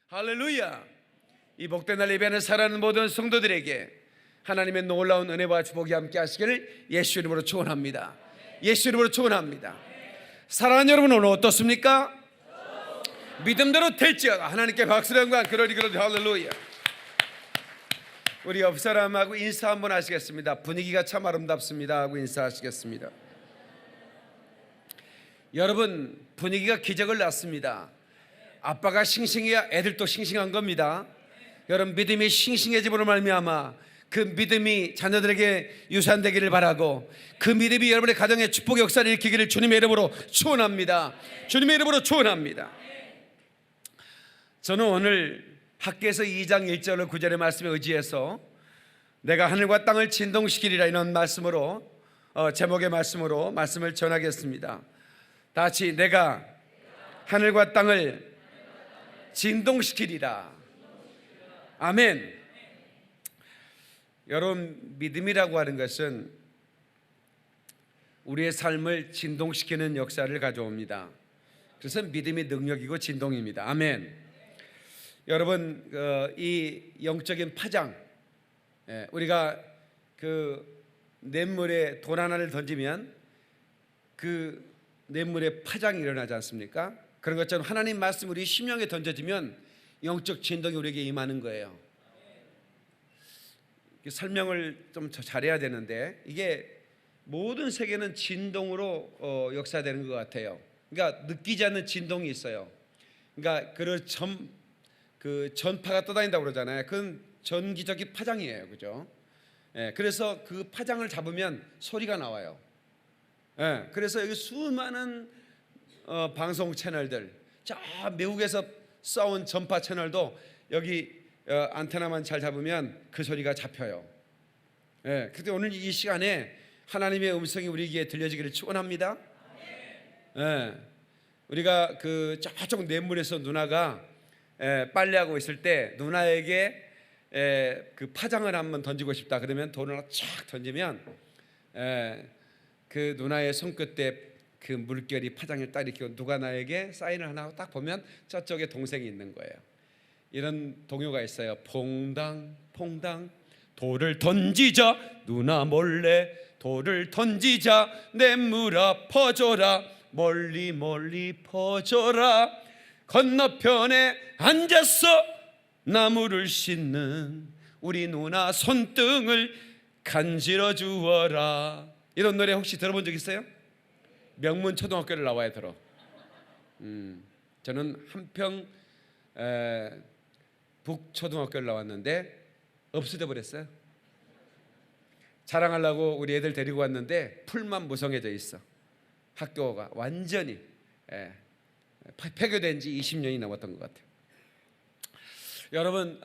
할렐루야. 이 복된 날 예배하는 사랑하는 모든 성도들에게 하나님의 놀라운 은혜와 축복이 함께 하시기를 예수 이름으로 축원합니다. 예수 이름으로 축원합니다. 사랑하는 여러분, 오늘 어떻습니까? 믿음대로 될지어다. 하나님께 박수를 한번 그러리 할렐루야. 우리 옆 사람하고 인사 한번 하시겠습니다. 분위기가 참 아름답습니다 하고 인사하시겠습니다. 여러분, 분위기가 기적을 낳습니다. 아빠가 싱싱해야 애들도 싱싱한 겁니다. 여러분, 믿음이 싱싱해짐으로 말미암아 그 믿음이 자녀들에게 유산되기를 바라고, 그 믿음이 여러분의 가정에 축복의 역사를 일으키기를 주님의 이름으로 축원합니다. 주님의 이름으로 축원합니다. 저는 오늘 학개서 2장 1절 9절의 말씀에 의지해서 내가 하늘과 땅을 진동시키리라, 이런 말씀으로 제목의 말씀으로 말씀을 전하겠습니다. 다 같이, 내가 하늘과 땅을 진동시키리라. 아멘. 여러분, 믿음이라고 하는 것은 우리의 삶을 진동시키는 역사를 가져옵니다. 그래서 믿음이 능력이고 진동입니다. 아멘. 여러분, 이 영적인 파장, 우리가 그 냇물에 돌 하나를 던지면 그 냇물에 파장이 일어나지 않습니까? 그런 것처럼 하나님 말씀 우리 심령에 던져지면 영적 진동이 우리에게 임하는 거예요. 설명을 좀 잘해야 되는데, 이게 모든 세계는 진동으로 역사되는 것 같아요. 그러니까 느끼지 않는 진동이 있어요. 그러니까 그 전파가 떠다닌다고 그러잖아요. 그건 전기적인 파장이에요, 그죠? 그래서 그 파장을 잡으면 소리가 나와요. 그래서 여기 수많은 방송 채널들, 저 미국에서 쏘온 전파 채널도 여기 안테나만 잘 잡으면 그 소리가 잡혀요. 그런데 오늘 이 시간에 하나님의 음성이 우리 귀에 들려지기를 축원합니다. 우리가 그 저쪽 냇물에서 누나가 빨래하고 있을 때 누나에게 그 파장을 한번 던지고 싶다 그러면 돌을 하나 쫙 던지면 그 누나의 손끝에 그 물결이 파장을 딱 일으키고, 누가 나에게 사인을 하나 하고 딱 보면 저쪽에 동생이 있는 거예요. 이런 동요가 있어요. 퐁당 퐁당 돌을 던지자, 누나 몰래 돌을 던지자, 냇물아 퍼져라, 멀리 멀리 퍼져라, 건너편에 앉아서 나무를 씻는 우리 누나 손등을 간지러 주어라. 이런 노래 혹시 들어본 적 있어요? 명문 초등학교를 나와야 들어. 저는 한평 북초등학교를 나왔는데 없어져 버렸어요. 자랑하려고 우리 애들 데리고 왔는데 풀만 무성해져 있어. 학교가 완전히 폐교된 지 20년이 넘었던 것 같아요. 여러분,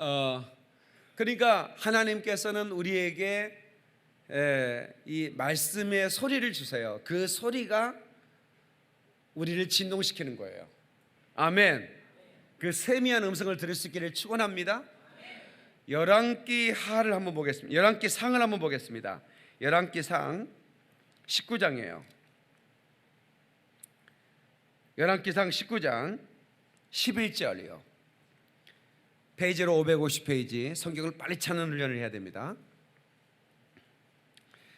그러니까 하나님께서는 우리에게 이 말씀의 소리를 주세요. 그 소리가 우리를 진동시키는 거예요. 아멘. 그 세미한 음성을 들을 수 있기를 축원합니다. 열왕기 하를 한번 보겠습니다. 열왕기 상을 한번 보겠습니다. 열왕기 상 19장이에요. 열왕기 상 19장 11절이요. 페이지로 550페이지, 성경을 빨리 찾는 훈련을 해야 됩니다.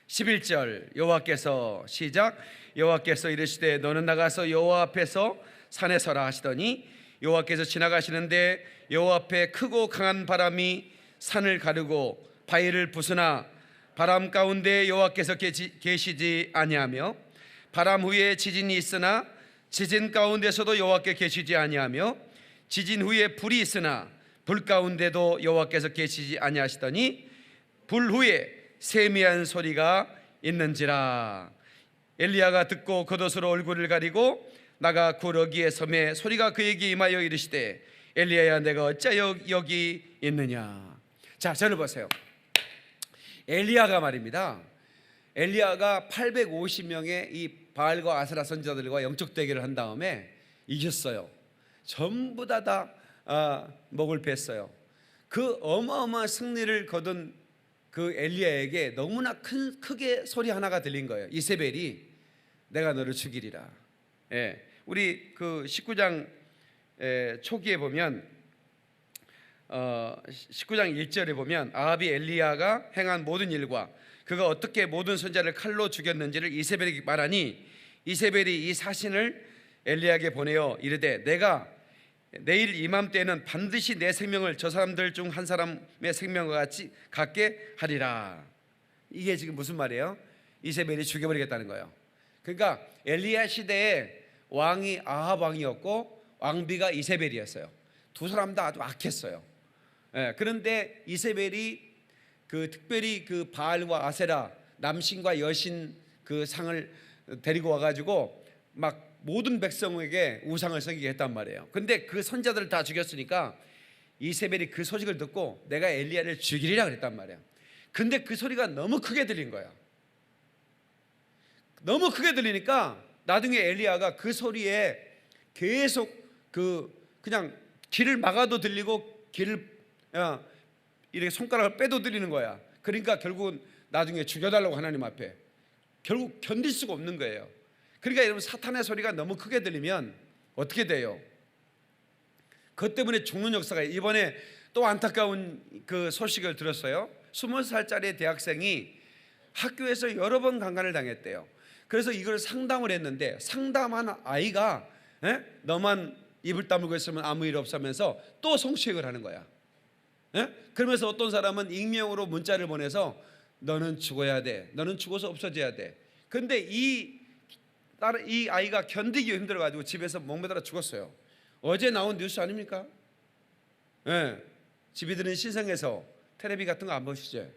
11절, 여호와께서 시작. 여호와께서 이르시되 너는 나가서 여호와 앞에서 산에 서라 하시더니, 여호와께서 지나가시는데 여호와 앞에 크고 강한 바람이 산을 가르고 바위를 부수나 바람 가운데 여호와께서 계시지 아니하며, 바람 후에 지진이 있으나 지진 가운데서도 여호와께 계시지 아니하며, 지진 후에 불이 있으나 불 가운데도 여호와께서 계시지 아니하시더니 불 후에 세미한 소리가 있는지라. 엘리야가 듣고 겉옷으로 얼굴을 가리고 나가 구러기의 섬에 소리가 그에게 임하여 이르시되, 엘리야야 내가 어찌하여 여기 있느냐. 자, 저를 보세요. 엘리야가 말입니다. 엘리야가 850명의 이 바알과 아세라 선지자들과 영적 대결을 한 다음에 이겼어요. 전부 다 목을 뱄어요. 그 어마어마한 승리를 거둔 그 엘리야에게 너무나 크게 소리 하나가 들린 거예요. 이세벨이 내가 너를 죽이리라. 우리 그 19장 초기에 보면 19장 1절에 보면 아합이 엘리야가 행한 모든 일과 그가 어떻게 모든 선지자를 칼로 죽였는지를 이세벨에게 말하니 이세벨이 이 사신을 엘리야에게 보내어 이르되 내가 내일 이맘때에는 반드시 내 생명을 저 사람들 중 한 사람의 생명과 같이 갖게 하리라. 이게 지금 무슨 말이에요? 이세벨이 죽여버리겠다는 거예요. 그러니까 엘리야 시대에 왕이 아합 왕이었고 왕비가 이세벨이었어요. 두 사람 다 아주 악했어요. 그런데 이세벨이 특별히 바알과 아세라 남신과 여신 상을 데리고 와가지고 막 모든 백성에게 우상을 섬기게 했단 말이에요. 근데 그 선자들을 다 죽였으니까 이세벨이 그 소식을 듣고 내가 엘리야를 죽이리라 그랬단 말이에요. 근데 그 소리가 너무 크게 들린 거야. 너무 크게 들리니까 나중에 엘리야가 그 소리에 계속 그냥 귀를 막아도 들리고 귀를 이렇게 손가락을 빼도 들리는 거야. 그러니까 결국은 나중에 죽여달라고 하나님 앞에 결국 견딜 수가 없는 거예요. 그러니까 여러분 사탄의 소리가 너무 크게 들리면 어떻게 돼요? 그것 때문에 죽는 역사가 이번에 또 안타까운 소식을 들었어요. 20살짜리 대학생이 학교에서 여러 번 강간을 당했대요. 그래서 이걸 상담을 했는데 상담한 아이가 너만 입을 다물고 있으면 아무 일 없으면서 또 성추행을 하는 거야. 그러면서 어떤 사람은 익명으로 문자를 보내서 너는 죽어야 돼. 너는 죽어서 없어져야 돼. 근데 이 아이가 견디기 힘들어가지고 집에서 목매달아 죽었어요. 어제 나온 뉴스 아닙니까? 집이들은 신성에서 텔레비 같은 거 안 보시죠?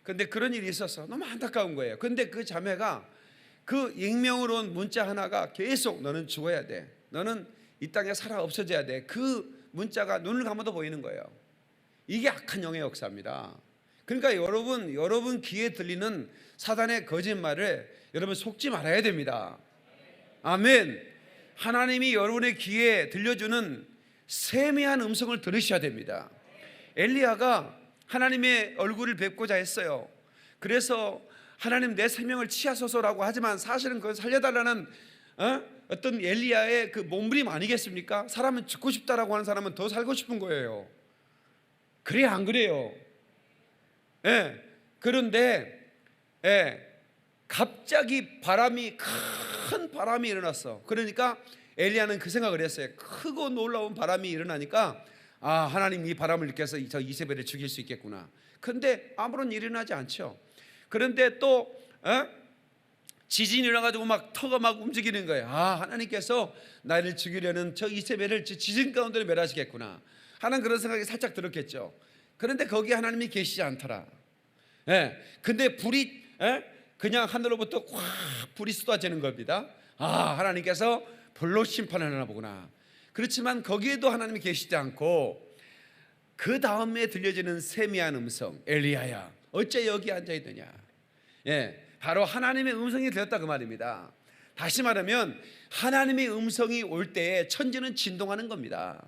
근데 그런 일이 있었어. 너무 안타까운 거예요. 근데 그 자매가 익명으로 온 문자 하나가 계속 너는 죽어야 돼. 너는 이 땅에 살아 없어져야 돼. 그 문자가 눈을 감아도 보이는 거예요. 이게 악한 영의 역사입니다. 그러니까 여러분 귀에 들리는 사단의 거짓말에 여러분 속지 말아야 됩니다. 아멘. 하나님이 여러분의 귀에 들려주는 세미한 음성을 들으셔야 됩니다. 엘리야가 하나님의 얼굴을 뵙고자 했어요. 그래서 하나님 내 생명을 취하소서라고 하지만 사실은 그걸 살려달라는 어떤 엘리야의 몸부림 아니겠습니까? 사람은 죽고 싶다라고 하는 사람은 더 살고 싶은 거예요. 그래야 안 그래요? 그런데 갑자기 큰 바람이 일어났어. 그러니까 엘리야는 그 생각을 했어요. 크고 놀라운 바람이 일어나니까 하나님 이 바람을 느껴서 저 이세벨을 죽일 수 있겠구나. 그런데 아무런 일이 일어나지 않죠. 그런데 또 지진이 일어나가지고 막 터가 막 움직이는 거예요. 하나님께서 나를 죽이려는 저 이세벨을 지진 가운데로 멸하시겠구나 하는 그런 생각이 살짝 들었겠죠. 그런데 거기 하나님이 계시지 않더라. 근데 불이 그냥 하늘로부터 확 불이 쏟아지는 겁니다. 하나님께서 불로 심판을 하나 보구나. 그렇지만 거기에도 하나님이 계시지 않고 그 다음에 들려지는 세미한 음성, 엘리야야 어째 여기 앉아있느냐. 바로 하나님의 음성이 들렸다 그 말입니다. 다시 말하면 하나님의 음성이 올 때에 천지는 진동하는 겁니다.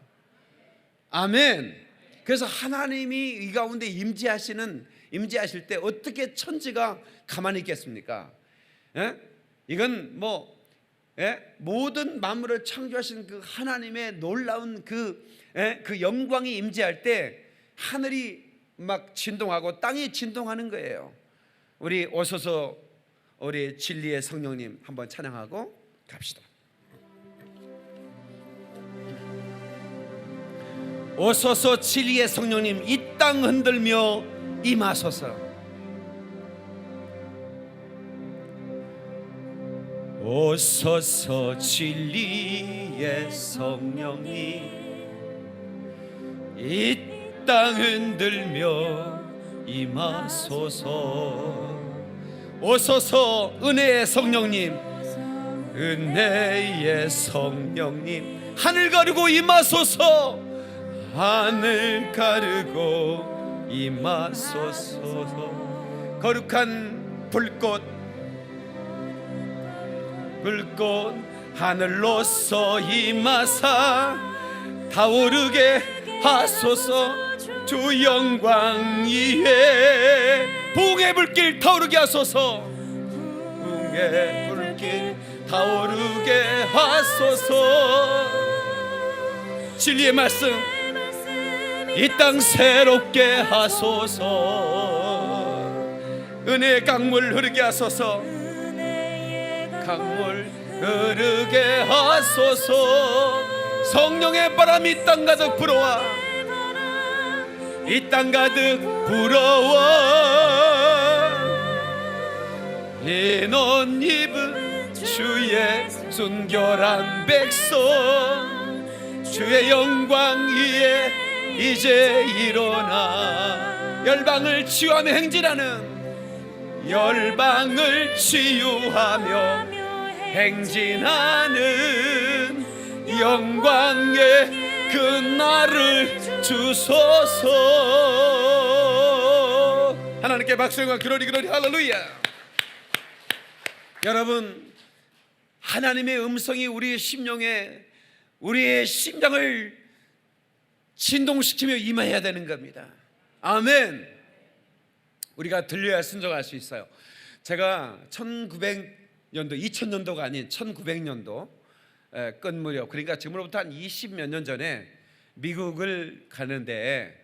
아멘. 그래서 하나님이 이 가운데 임재하실 때 어떻게 천지가 가만히 있겠습니까? 이건 모든 만물을 창조하신 그 하나님의 놀라운 그 영광이 임재할 때 하늘이 막 진동하고 땅이 진동하는 거예요. 우리 오소서 우리 진리의 성령님 한번 찬양하고 갑시다. 오소서 진리의 성령님 이 땅 흔들며 임하소서. 오소서 진리의 성령님 이 땅 흔들며 임하소서. 오소서 은혜의 성령님 은혜의 성령님 하늘 가르고 임하소서. 하늘 가르고 임하소서. 거룩한 불꽃 하늘로서 임하사 타오르게 하소서. 주 영광 위에 붕의 불길 타오르게 하소서. 붕의 불길 타오르게 하소서. 진리의 말씀 이 땅 새롭게 하소서. 은혜의 강물 흐르게 하소서. 강물 흐르게 하소서. 성령의 바람이 이 땅 가득 불어와, 이 땅 가득 불어와. 흰옷 입은 주의 순결한 백성, 주의 영광 위에 이제 일어나. 열방을 치유하며 행진하는, 열방을 치유하며 행진하는 영광의 그 날을 주소서. 하나님께 박수와 기로리 할렐루야. 여러분, 하나님의 음성이 우리의 심령에, 우리의 심장을 진동시키며 임해야 되는 겁니다. 아멘. 우리가 들려야 순종할 수 있어요. 제가 1900년도, 2000년도가 아닌 1900년도 끝 무렵, 그러니까 지금으로부터 한 20몇 년 전에 미국을 가는데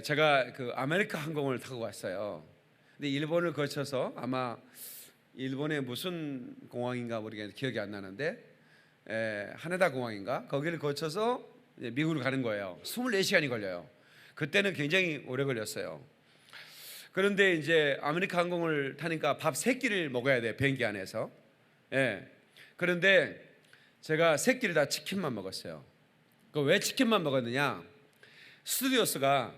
제가 그 아메리카 항공을 타고 갔어요. 근데 일본을 거쳐서, 아마 일본의 무슨 공항인가 모르겠는데 기억이 안 나는데 하네다 공항인가, 거기를 거쳐서 미국을 가는 거예요. 24시간이 걸려요. 그때는 굉장히 오래 걸렸어요. 그런데 이제 아메리카 항공을 타니까 밥 3끼를 먹어야 돼, 비행기 안에서. 그런데 제가 3끼를 다 치킨만 먹었어요. 왜 치킨만 먹었느냐, 스튜디오스가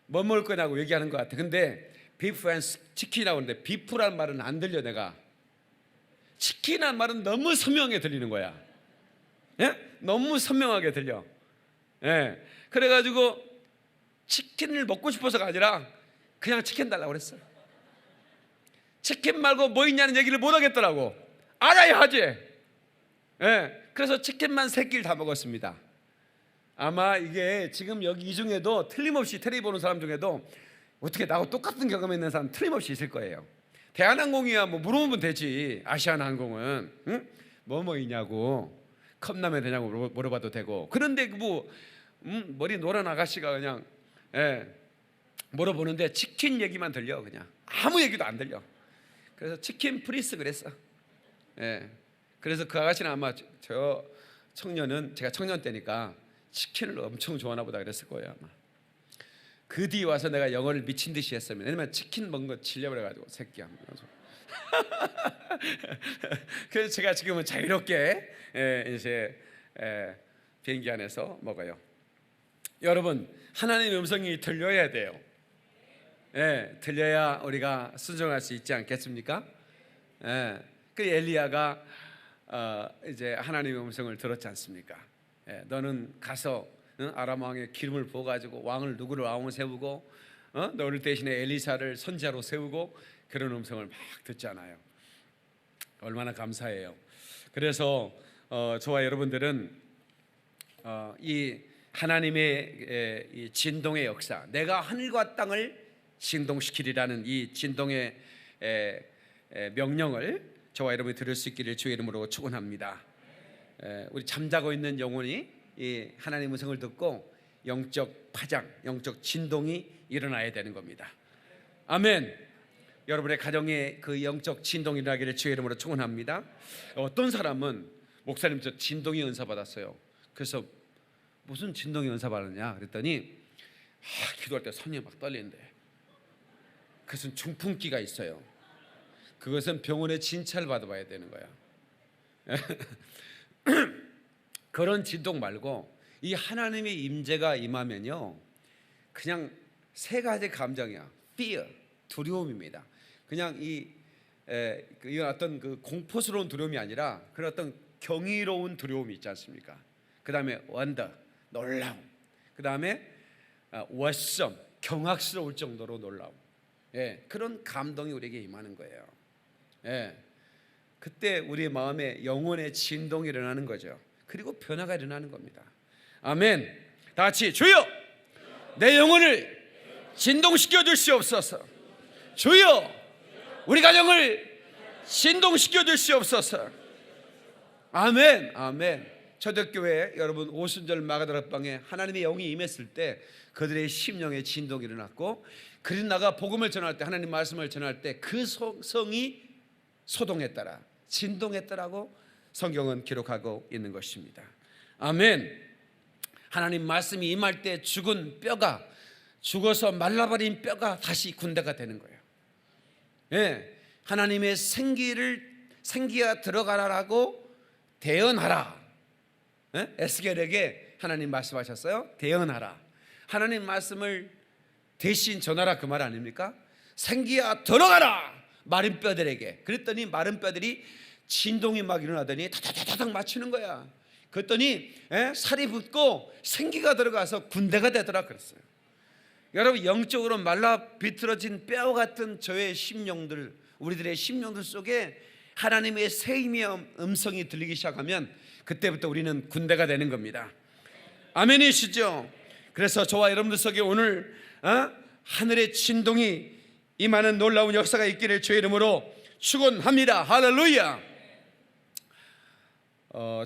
뭐 먹을 거냐고 얘기하는 것 같아. 근데 비프 앤 치킨이라고 하는데 비프란 말은 안 들려. 내가 치킨이란 말은 너무 선명하게 들리는 거야. 너무 선명하게 들려. 그래가지고 치킨을 먹고 싶어서가 아니라 그냥 치킨 달라고 그랬어. 치킨 말고 뭐 있냐는 얘기를 못 하겠더라고. 알아야 하지. 그래서 치킨만 3끼를 다 먹었습니다. 아마 이게 지금 여기 이 중에도 틀림없이, 텔레비 보는 사람 중에도 어떻게 나하고 똑같은 경험이 있는 사람 틀림없이 있을 거예요. 대한항공이야 뭐 물어보면 되지. 아시아나항공은 뭐 있냐고, 컵라면 되냐고 물어봐도 되고. 그런데 뭐 머리 노란 아가씨가 그냥 물어보는데 치킨 얘기만 들려. 그냥 아무 얘기도 안 들려. 그래서 치킨 프리스 그랬어. 그래서 그 아가씨는 아마 저 청년은, 제가 청년 때니까 치킨을 엄청 좋아하나 보다 그랬을 거예요 아마. 그 뒤에 와서 내가 영어를 미친 듯이 했습니다. 왜냐면 치킨 먹은 거 질려버려가지고 새끼 하면서. 그래서 제가 지금은 자유롭게 이제 비행기 안에서 먹어요. 여러분, 하나님의 음성이 들려야 돼요. 들려야 우리가 순종할 수 있지 않겠습니까? 그 엘리야가 이제 하나님의 음성을 들었지 않습니까? 너는 가서 아람 왕의 기름을 부어가지고 누구를 왕을 세우고 너를 대신에 엘리사를 선지자로 세우고, 그런 음성을 막 듣잖아요. 얼마나 감사해요. 그래서 저와 여러분들은 이 하나님의 이 진동의 역사, 내가 하늘과 땅을 진동시키리라는 이 진동의 명령을 저와 여러분이 들을 수 있기를 주의 이름으로 축원합니다. 우리 잠자고 있는 영혼이 이 하나님의 음성을 듣고 영적 파장, 영적 진동이 일어나야 되는 겁니다. 아멘. 여러분의 가정에 그 영적 진동이 일어나기를 주의 이름으로 축원합니다. 어떤 사람은 목사님 저 진동의 은사 받았어요. 그래서 무슨 진동의 은사 받았냐 그랬더니 기도할 때 손이 막 떨리는데 그것은 중풍기가 있어요. 그것은 병원에 진찰을 받아봐야 되는 거야. 그런 진동 말고 이 하나님의 임재가 임하면요, 그냥 3가지 감정이야. fear, 두려움입니다. 그냥 이건 어떤 그 공포스러운 두려움이 아니라 그런 어떤 경이로운 두려움이 있지 않습니까? 그 다음에 wonder, 놀라움. 그 다음에 워썸, 경악스러울 정도로 놀라움. 그런 감동이 우리에게 임하는 거예요. 그때 우리의 마음에 영혼의 진동이 일어나는 거죠. 그리고 변화가 일어나는 겁니다. 아멘. 다 같이 주여 내 영혼을 진동시켜 주시옵소서. 주여 우리 가정을 진동시켜 주시옵소서. 아멘. 아멘. 초대교회 여러분 오순절 마가다락방에 하나님의 영이 임했을 때 그들의 심령의 진동이 일어났고, 그린나가 복음을 전할 때, 하나님 말씀을 전할 때 그 성이 소동했더라, 진동했더라고 성경은 기록하고 있는 것입니다. 아멘. 하나님 말씀이 임할 때 죽은 뼈가, 죽어서 말라버린 뼈가 다시 군대가 되는 거예요. 예, 하나님의 생기가 들어가라라고 대언하라. 예? 에스겔에게 하나님 말씀하셨어요. 대언하라. 하나님 말씀을 대신 전하라, 그 말 아닙니까? 생기야 들어가라 마른 뼈들에게. 그랬더니 마른 뼈들이 진동이 막 일어나더니 다다다닥 맞추는 거야. 그랬더니 살이 붙고 생기가 들어가서 군대가 되더라 그랬어요. 여러분, 영적으로 말라 비틀어진 뼈 같은 저의 심령들, 우리들의 심령들 속에 하나님의 새 힘의 음성이 들리기 시작하면 그때부터 우리는 군대가 되는 겁니다. 아멘이시죠? 그래서 저와 여러분들 속에 오늘 하늘의 진동이 임하는 놀라운 역사가 있기를 주의 이름으로 축원합니다. 할렐루야.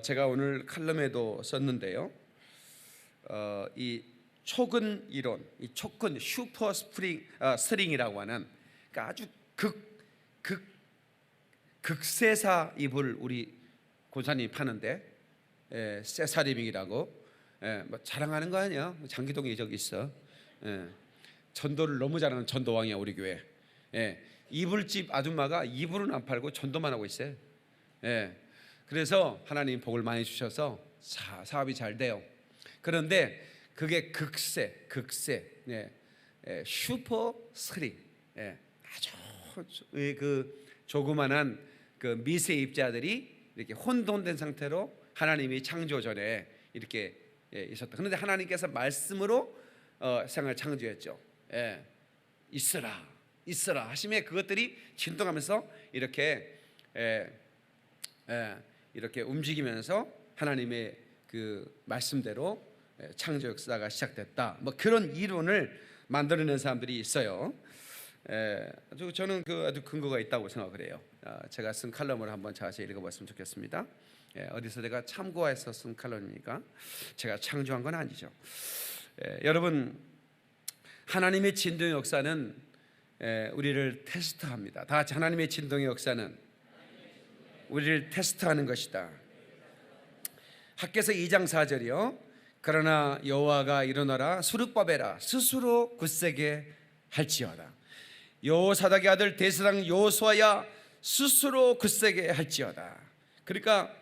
제가 오늘 칼럼에도 썼는데요, 이 촉근 이론, 이 촉근 슈퍼 스트링이라고 하는, 그러니까 아주 극세사 이불 우리 고사님 파는데, 세사리빙이라고, 뭐 자랑하는 거 아니야? 장기동에 저기 있어. 전도를 너무 잘하는 전도왕이야 우리 교회. 이불집 아줌마가 이불은 안 팔고 전도만 하고 있어요. 그래서 하나님 복을 많이 주셔서 사업이 잘 돼요. 그런데 그게 극세, 슈퍼 스트링, 아주 그 조그만한 그 미세 입자들이 이렇게 혼돈된 상태로 하나님이 창조 전에 이렇게 있었다. 그런데 하나님께서 말씀으로 세상을 창조했죠. 있으라 하심에 그것들이 진동하면서 이렇게 움직이면서 하나님의 그 말씀대로 창조 역사가 시작됐다. 뭐 그런 이론을 만들어낸 사람들이 있어요. 저는 아주 근거가 있다고 생각을 해요. 제가 쓴 칼럼을 한번 자세히 읽어봤으면 좋겠습니다. 어디서 내가 참고해서 쓴 칼럼이니까 제가 창조한 건 아니죠. 여러분, 하나님의 진동의 역사는 우리를 테스트합니다. 다 같이, 하나님의 진동의 역사는 우리를 테스트하는 것이다. 학개서 2장 4절이요. 그러나 여호와가 일어나라, 스룹바벨아 스스로 굳세게 할지어다. 여호사닥의 아들 대제사장 여호수아야 스스로 굳세게 할지어다. 그러니까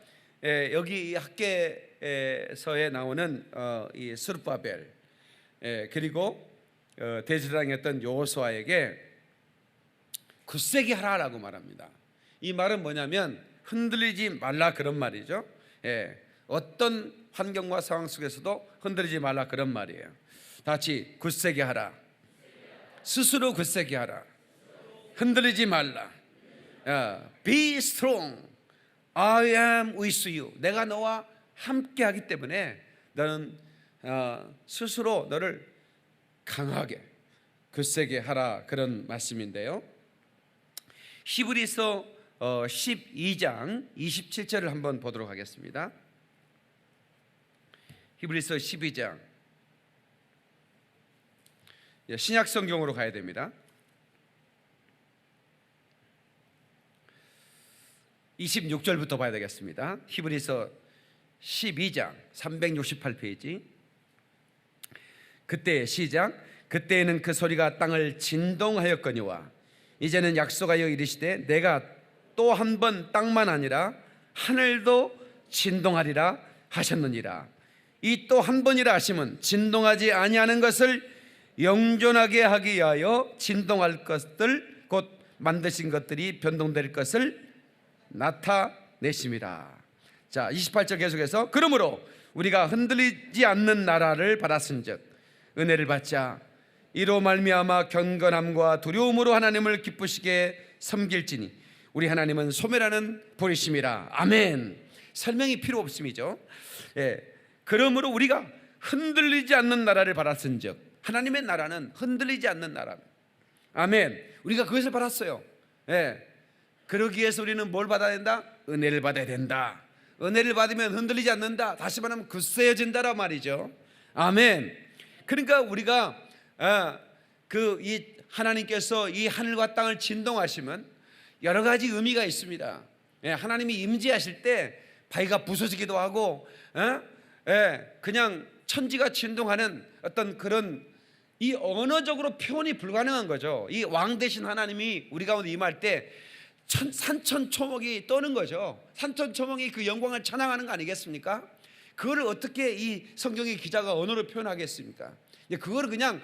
여기 학개서에 나오는 이 스룹바벨, 그리고 대제사장이었던 여호수아에게 굳세게 하라라고 말합니다. 이 말은 뭐냐면 흔들리지 말라 그런 말이죠. 어떤 환경과 상황 속에서도 흔들리지 말라 그런 말이에요. 다 같이, 굳세게 하라, 스스로 굳세게 하라, 흔들리지 말라. Be strong, I am with you. 내가 너와 함께 하기 때문에 너는 스스로 너를 강하게 굳세게 하라, 그런 말씀인데요. 히브리서 12장 27절을 한번 보도록 하겠습니다. 히브리서 12장, 신약 성경으로 가야 됩니다. 26절부터 봐야 되겠습니다. 히브리서 12장 368페이지. 그때 시작. 그때에는 그 소리가 땅을 진동하였거니와 이제는 약속하여 이르시되 내가 또 한 번 땅만 아니라 하늘도 진동하리라 하셨느니라. 이 또 한 번이라 하심은 진동하지 아니하는 것을 영존하게 하기 위하여 진동할 것들 곧 만드신 것들이 변동될 것을 나타내심이라. 자, 28절 계속해서 그러므로 우리가 흔들리지 않는 나라를 받았은즉 은혜를 받자 이로 말미암아 경건함과 두려움으로 하나님을 기쁘시게 섬길지니 우리 하나님은 소멸하는 보리심이라. 아멘. 설명이 필요 없음이죠. 그러므로 우리가 흔들리지 않는 나라를 받았은즉, 하나님의 나라는 흔들리지 않는 나라입니다. 아멘. 우리가 그것을 받았어요. 그러기 위해서 우리는 뭘 받아야 된다? 은혜를 받아야 된다. 은혜를 받으면 흔들리지 않는다. 다시 말하면 굳세어진다란 말이죠. 아멘. 그러니까 우리가 이 하나님께서 이 하늘과 땅을 진동하시면 여러 가지 의미가 있습니다. 하나님이 임재하실 때 바위가 부서지기도 하고, 그냥 천지가 진동하는 어떤 그런, 이 언어적으로 표현이 불가능한 거죠. 이 왕 되신 하나님이 우리 가운데 임할 때 산천초목이 떠는 거죠. 산천초목이 그 영광을 찬양하는 거 아니겠습니까? 그거를 어떻게 이 성경의 기자가 언어로 표현하겠습니까? 그거를 그냥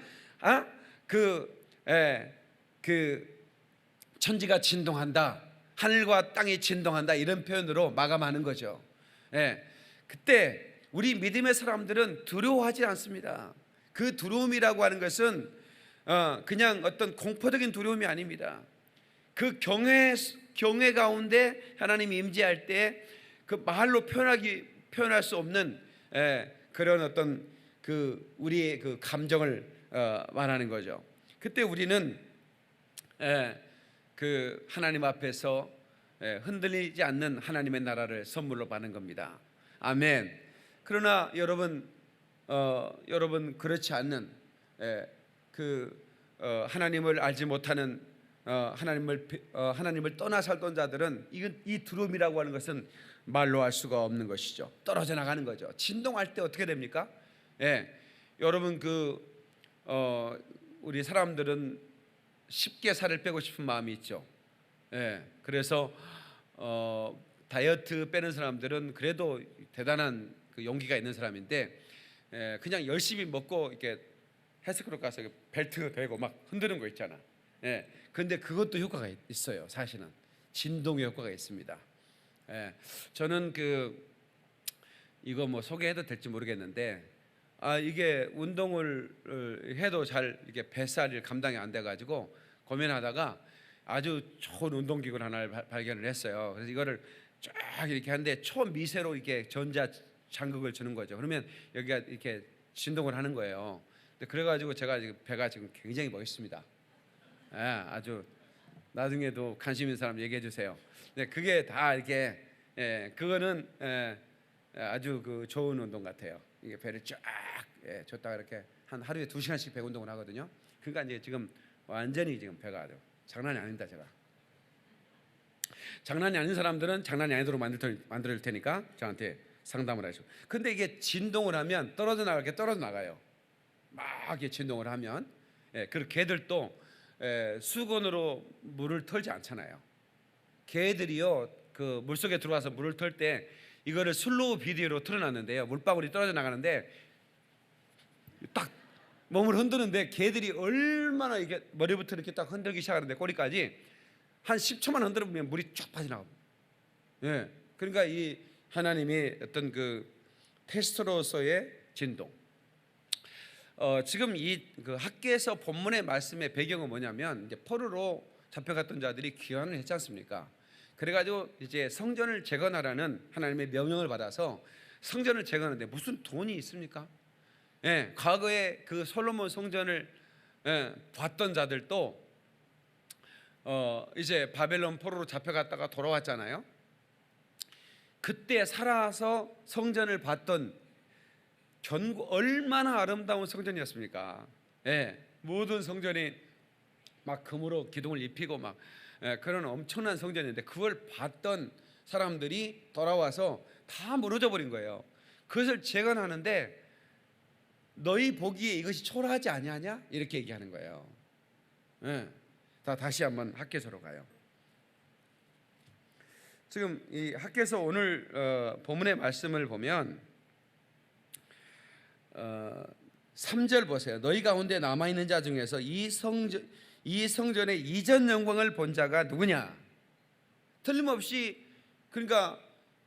천지가 진동한다, 하늘과 땅이 진동한다, 이런 표현으로 마감하는 거죠. 그때 우리 믿음의 사람들은 두려워하지 않습니다. 그 두려움이라고 하는 것은 그냥 어떤 공포적인 두려움이 아닙니다. 그 경외 가운데 하나님이 임재할 때 그 말로 표현할 수 없는 그런 어떤 그 우리의 그 감정을 말하는 거죠. 그때 우리는 그 하나님 앞에서 흔들리지 않는 하나님의 나라를 선물로 받는 겁니다. 아멘. 그러나 여러분 그렇지 않는 하나님을 알지 못하는 하나님을 떠나 살던 자들은 이 두려움이라고 하는 것은 말로 할 수가 없는 것이죠. 떨어져 나가는 거죠. 진동할 때 어떻게 됩니까? 여러분 우리 사람들은 쉽게 살을 빼고 싶은 마음이 있죠. 그래서 다이어트 빼는 사람들은 그래도 대단한 그 용기가 있는 사람인데, 그냥 열심히 먹고 이렇게 헬스클럽 가서 벨트 대고 막 흔드는 거 있잖아. 그런데 그것도 효과가 있어요. 사실은 진동의 효과가 있습니다. 저는 이거 뭐 소개해도 될지 모르겠는데, 이게 운동을 해도 잘 이게 뱃살이 감당이 안 돼가지고 고민하다가 아주 좋은 운동기구를 하나를 발견을 했어요. 그래서 이거를 쫙 이렇게 하는데 초미세로 이렇게 전자 장극을 주는 거죠. 그러면 여기가 이렇게 진동을 하는 거예요. 그래가지고 제가 지금 배가 지금 굉장히 멋있습니다. 아주 나중에도 관심 있는 사람 얘기해 주세요. 그게 다 이렇게 그거는 아주 그 좋은 운동 같아요. 이게 배를 쫙 줬다가 이렇게 한 하루에 2시간씩 배 운동을 하거든요. 그러니까 이제 지금 완전히 지금 배가 아주 장난이 아닙니다. 제가 장난이 아닌 사람들은 장난이 아니도록 만들 테니까 저한테 상담을 하시고. 근데 이게 진동을 하면 떨어져 나가요. 막 이렇게 진동을 하면, 그 개들도 수건으로 물을 털지 않잖아요. 개들이요, 그 물속에 들어와서 물을 털 때 이거를 슬로우 비디오로 틀어놨는데요, 물방울이 떨어져 나가는데 딱 몸을 흔드는데 개들이 얼마나 이게 머리부터 이렇게 딱 흔들기 시작하는데 꼬리까지 한 10초만 흔들면 물이 쫙 빠져나갑니다. 그러니까 이 하나님의 어떤 그 테스트로서의 진동. 지금 그 학계에서 본문의 말씀의 배경은 뭐냐면, 이제 포로로 잡혀갔던 자들이 귀환을 했지 않습니까? 그래가지고 이제 성전을 재건하라는 하나님의 명령을 받아서 성전을 재건하는데 무슨 돈이 있습니까? 과거에 그 솔로몬 성전을 봤던 자들도 이제 바벨론 포로로 잡혀갔다가 돌아왔잖아요. 그때 살아서 성전을 봤던 얼마나 아름다운 성전이었습니까? 모든 성전이 막 금으로 기둥을 입히고 막 그런 엄청난 성전인데, 그걸 봤던 사람들이 돌아와서 다 무너져 버린 거예요. 그것을 재건하는데 너희 보기에 이것이 초라하지 아니하냐? 이렇게 얘기하는 거예요. 다시 한번 학개서로 가요. 지금 이 학개서 오늘 본문의 말씀을 보면 3절 보세요. 너희 가운데 남아있는 자 중에서 이 성전의 이전 영광을 본 자가 누구냐? 틀림없이 그러니까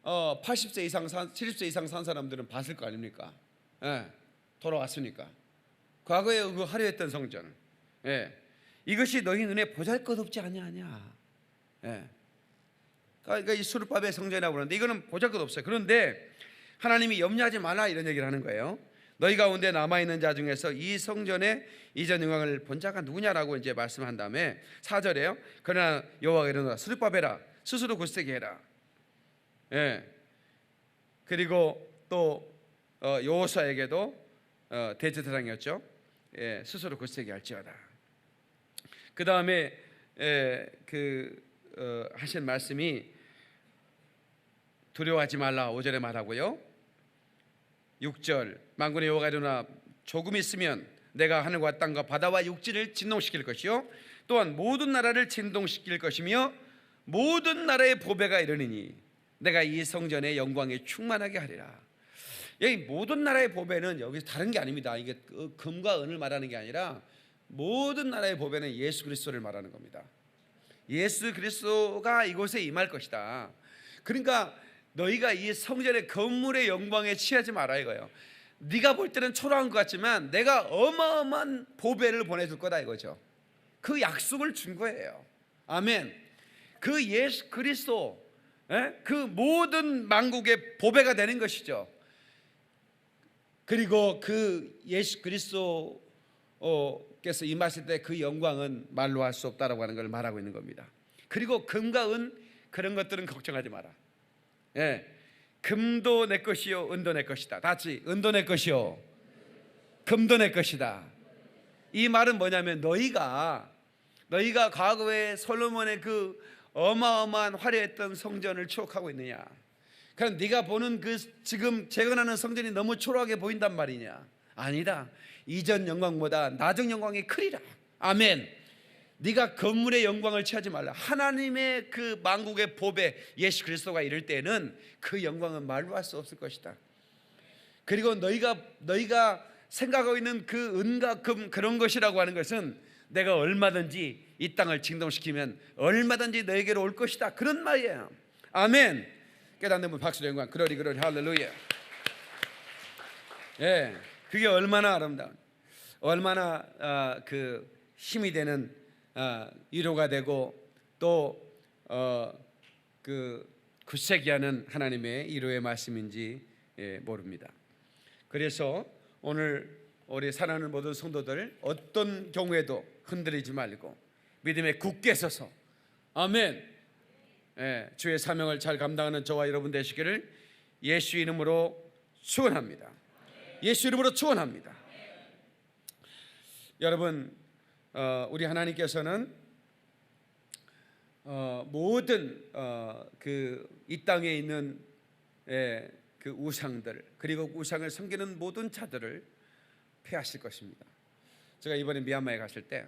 80세 이상 70세 이상 산 사람들은 봤을 거 아닙니까? 돌아왔으니까 과거에 그 화려했던 성전을, 이것이 너희 눈에 보잘것없지 아니하냐? 그러니까 이 수르바벨 성전이라고 그러는데 이거는 보잘것없어요. 그런데 하나님이 염려하지 말라 이런 얘기를 하는 거예요. 너희 가운데 남아있는 자 중에서 이 성전의 이전 영광을 본 자가 누구냐라고 이제 말씀한 다음에 4절에요. 그러나 여호와가 이르노라 수르바벨아 스스로 굳세게 해라. 그리고 또 여호사에게도 대제사장이었죠. 스스로 굳세게 할지어다. 그 다음에 하신 말씀이 두려워하지 말라 5절에 말하고요. 6절 만군의 여호와가 이르노라 조금 있으면 내가 하늘과 땅과 바다와 육지를 진동시킬 것이요 또한 모든 나라를 진동시킬 것이며 모든 나라의 보배가 이르니니 내가 이 성전의 영광에 충만하게 하리라. 여기 모든 나라의 보배는 여기서 다른 게 아닙니다. 이게 금과 은을 말하는 게 아니라 모든 나라의 보배는 예수 그리스도를 말하는 겁니다. 예수 그리스도가 이곳에 임할 것이다. 그러니까 너희가 이 성전의 건물의 영광에 취하지 마라 이거예요. 네가 볼 때는 초라한 것 같지만 내가 어마어마한 보배를 보내줄 거다 이거죠. 그 약속을 준 거예요. 아멘. 그 예수 그리스도 그 모든 만국의 보배가 되는 것이죠. 그리고 그 예수 그리스도께서 임하실 때 그 영광은 말로 할 수 없다라고 하는 걸 말하고 있는 겁니다. 그리고 금과 은 그런 것들은 걱정하지 마라. 금도 내 것이요 은도 내 것이다. 다 같이 은도 내 것이요 금도 내 것이다. 이 말은 뭐냐면 너희가 과거에 솔로몬의 그 어마어마한 화려했던 성전을 추억하고 있느냐? 그럼 네가 보는 그 지금 재건하는 성전이 너무 초라하게 보인단 말이냐? 아니다. 이전 영광보다 나중 영광이 크리라. 아멘. 네가 건물의 영광을 취하지 말라. 하나님의 그 만국의 보배 예수 그리스도가 이를 때는 그 영광은 말로 할 수 없을 것이다. 그리고 너희가 생각하고 있는 그 은과 금 그런 것이라고 하는 것은 내가 얼마든지 이 땅을 진동시키면 얼마든지 너에게로 올 것이다. 그런 말이에요. 아멘. 깨닫는 분 박수로 영광. 그러리 할렐루야. 그게 얼마나 아름다운, 얼마나 그 힘이 되는 위로가 되고 또 그 굳세게 하는 하나님의 위로의 말씀인지 모릅니다. 그래서 오늘 우리 사랑하는 모든 성도들 어떤 경우에도 흔들리지 말고 믿음에 굳게 서서 아멘. 주의 사명을 잘 감당하는 저와 여러분 되시기를 예수 이름으로 축원합니다. 예수 이름으로 축원합니다. 여러분, 우리 하나님께서는 모든 이 땅에 있는 그 우상들 그리고 우상을 섬기는 모든 자들을 폐하실 것입니다. 제가 이번에 미얀마에 갔을 때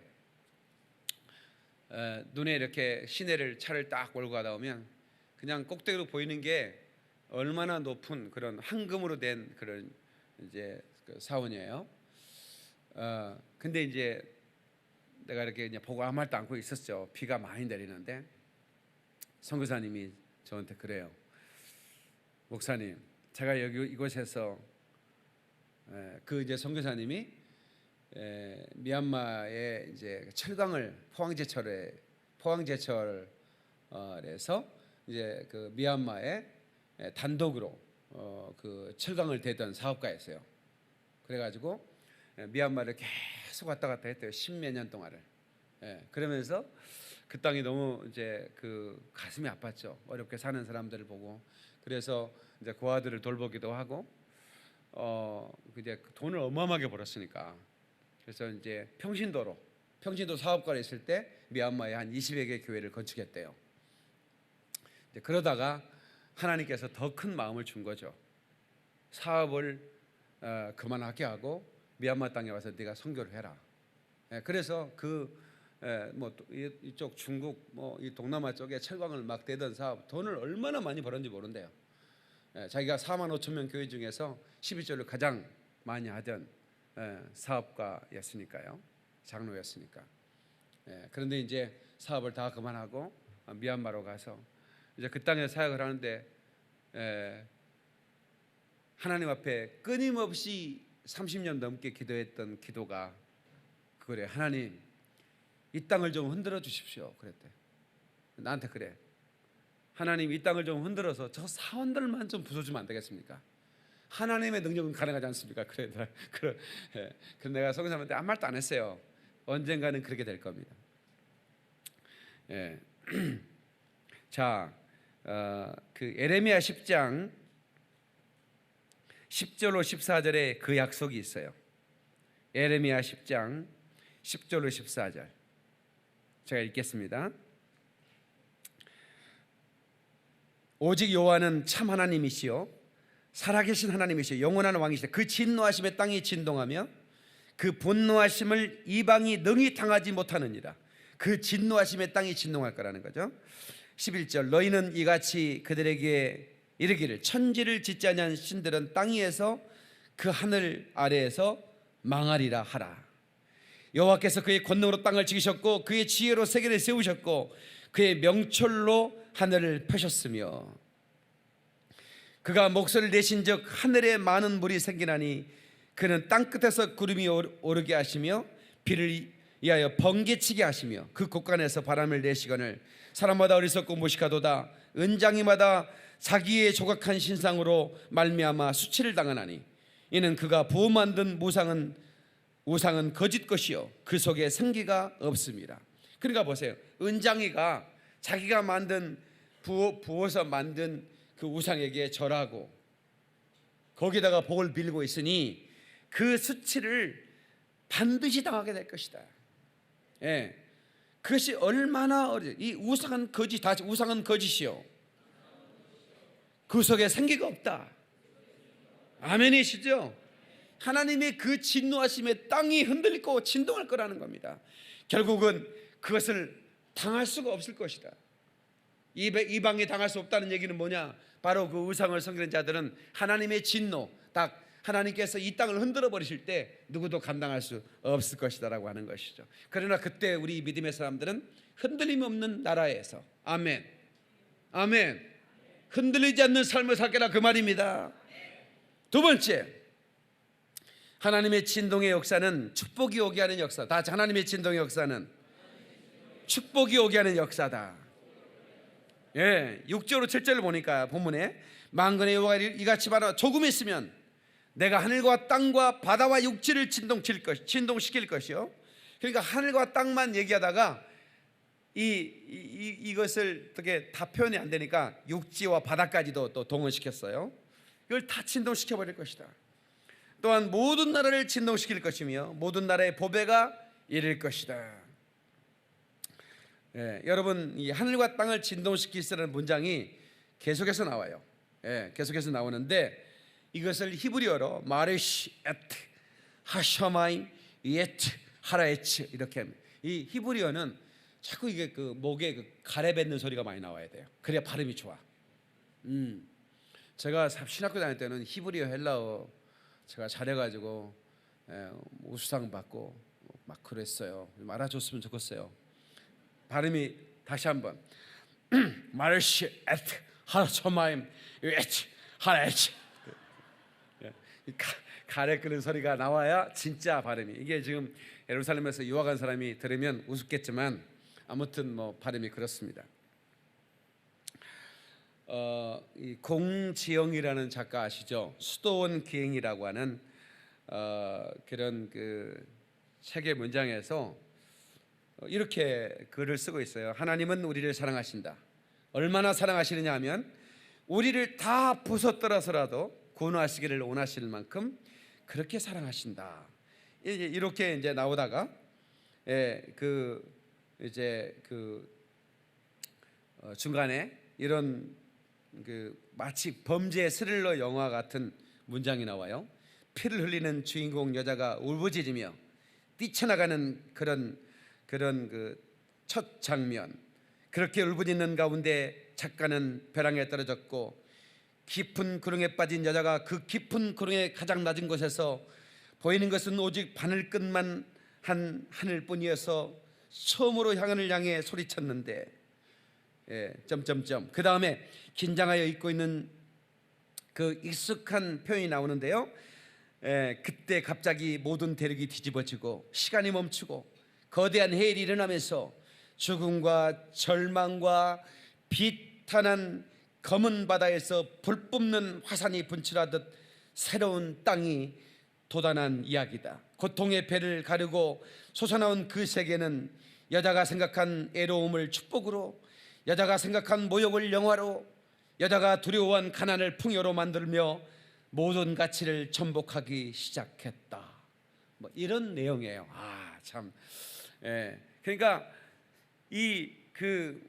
눈에 이렇게 시내를 차를 딱 몰고 가다 보면 그냥 꼭대기로 보이는 게 얼마나 높은 그런 황금으로 된 그런 이제 그 사원이에요. 근데 이제 내가 이렇게 그냥 보고 아무 말도 않고 있었죠. 비가 많이 내리는데 선교사님이 저한테 그래요. 목사님, 제가 여기 이곳에서 그 이제 선교사님이 미얀마의 이제 철강을 포항제철에서 이제 그 미얀마에 단독으로 그 철강을 대던 사업가였어요. 그래가지고 미얀마를 계속 왔다 갔다 했대요. 10몇 년 동안을. 그러면서 그 땅이 너무 이제 그 가슴이 아팠죠. 어렵게 사는 사람들을 보고. 그래서 이제 그 아들을 돌보기도 하고 이제 돈을 어마어마하게 벌었으니까. 그래서 이제 평신도 사업가로 있을 때 미얀마에 한 20여 개 교회를 건축했대요. 이제 그러다가 하나님께서 더 큰 마음을 준 거죠. 사업을 그만하게 하고 미얀마 땅에 와서 네가 선교를 해라. 그래서 뭐 이쪽 중국 뭐 이 동남아 쪽에 철강을 막 대던 사업 돈을 얼마나 많이 벌었는지 모른대요. 자기가 4만 5천 명 교회 중에서 11조를 가장 많이 하던 사업가였으니까요. 장로였으니까. 그런데 이제 사업을 다 그만하고 미얀마로 가서 이제 그 땅에 사역을 하는데 하나님 앞에 끊임없이 30년 넘게 기도했던 기도가 그래. 하나님, 이 땅을 좀 흔들어 주십시오. 그랬대. 나한테 그래. 하나님, 이 땅을 좀 흔들어서 저 사원들만 좀 부숴주면 안 되겠습니까? 하나님의 능력은 가능하지 않습니까? 그래 내가 성교사님한테 아무 말도 안 했어요. 언젠가는 그렇게 될 겁니다. 자, 그 에레미야 10장 10절로 14절에 그 약속이 있어요. 예레미야 10장 10절로 14절 제가 읽겠습니다. 오직 여호와는 참 하나님이시요 살아계신 하나님이시요 영원한 왕이시다. 그 진노하심에 땅이 진동하며 그 분노하심을 이방이 능히 당하지 못하느니라. 그 진노하심에 땅이 진동할 거라는 거죠. 11절 너희는 이같이 그들에게 이르기를 천지를 짓지 아니한 신들은 땅 위에서 그 하늘 아래에서 망하리라 하라. 여호와께서 그의 권능으로 땅을 지키셨고 그의 지혜로 세계를 세우셨고 그의 명철로 하늘을 펴셨으며 그가 목소리를 내신즉 하늘에 많은 물이 생기나니 그는 땅끝에서 구름이 오르게 하시며 비를 위하여 번개치게 하시며 그 곳간에서 바람을 내시거늘 사람마다 어리석고 무식하도다. 은장이마다 자기의 조각한 신상으로 말미암아 수치를 당하나니 이는 그가 부어 만든 우상은 거짓 것이요 그 속에 생기가 없습니다. 그러니까 보세요. 은장이가 자기가 부어서 만든 그 우상에게 절하고 거기다가 복을 빌고 있으니 그 수치를 반드시 당하게 될 것이다. 예, 그것이 얼마나 이 우상은 거짓이요 그 속에 생기가 없다. 아멘이시죠? 하나님의 그 진노하심에 땅이 흔들리고 진동할 거라는 겁니다. 결국은 그것을 당할 수가 없을 것이다. 이방에 당할 수 없다는 얘기는 뭐냐? 바로 그 우상을 섬기는 자들은 하나님의 진노, 딱 하나님께서 이 땅을 흔들어 버리실 때 누구도 감당할 수 없을 것이다라고 하는 것이죠. 그러나 그때 우리 믿음의 사람들은 흔들림 없는 나라에서 아멘 흔들리지 않는 삶을 살게라 그 말입니다. 두 번째, 하나님의 진동의 역사는 축복이 오게 하는 역사. 다 하나님의 진동의 역사는 축복이 오게 하는 역사다. 예, 6절로 7절을 보니까 본문에 만군의 여호와가 이같이 말하노라 조금 있으면 내가 하늘과 땅과 바다와 육지를 진동시킬 것이요. 그러니까 하늘과 땅만 얘기하다가 이것을 어떻게 다 표현이 안 되니까 육지와 바다까지도 또 동원시켰어요. 이걸 다 진동시켜 버릴 것이다. 또한 모든 나라를 진동시킬 것이며 모든 나라의 보배가 이를 것이다. 예, 여러분 이 하늘과 땅을 진동시키시라는 문장이 계속해서 나와요. 예, 계속해서 나오는데 이것을 히브리어로 마르시 에트 하샤마임 예트 하라에츠 이렇게 합니다. 이 히브리어는 자꾸 이게 그 목에 그 가래 뱉는 소리가 많이 나와야 돼요. 그래야 발음이 좋아. 제가 신학교 다닐 때는 히브리어 헬라어 제가 잘해가지고 우수상 받고 막 그랬어요. 알아줬으면 좋겠어요. 발음이 다시 한번 마르시 에트 하라초마임 에트 하라에츠 가래 끓는 소리가 나와야 진짜 발음이. 이게 지금 예루살렘에서 유학 간 사람이 들으면 우습겠지만 아무튼 뭐 발음이 그렇습니다. 이 공지영이라는 작가 아시죠? 수도원 기행이라고 하는 그런 그 책의 문장에서 이렇게 글을 쓰고 있어요. 하나님은 우리를 사랑하신다. 얼마나 사랑하시느냐 하면 우리를 다 부서뜨려서라도 구원하시기를 원하실 만큼 그렇게 사랑하신다. 이렇게 이제 나오다가 중간에 이런 그 마치 범죄 스릴러 영화 같은 문장이 나와요. 피를 흘리는 주인공 여자가 울부짖으며 뛰쳐나가는 그런 그 첫 장면. 그렇게 울부짖는 가운데 작가는 벼랑에 떨어졌고 깊은 구렁에 빠진 여자가 그 깊은 구렁의 가장 낮은 곳에서 보이는 것은 오직 바늘끝만 한 하늘뿐이어서 처음으로 향을 향해 소리쳤는데 그 다음에 긴장하여 있고 있는 그 익숙한 표현이 나오는데요. 그때 갑자기 모든 대륙이 뒤집어지고 시간이 멈추고 거대한 해일이 일어나면서 죽음과 절망과 비탄한 검은 바다에서 불 뿜는 화산이 분출하듯 새로운 땅이 돋아난 이야기다. 고통의 배를 가르고 솟아나온 그 세계는 여자가 생각한 애로움을 축복으로, 여자가 생각한 모욕을 영화로, 여자가 두려워한 가난을 풍요로 만들며 모든 가치를 전복하기 시작했다. 뭐 이런 내용이에요. 참. 그러니까 이 그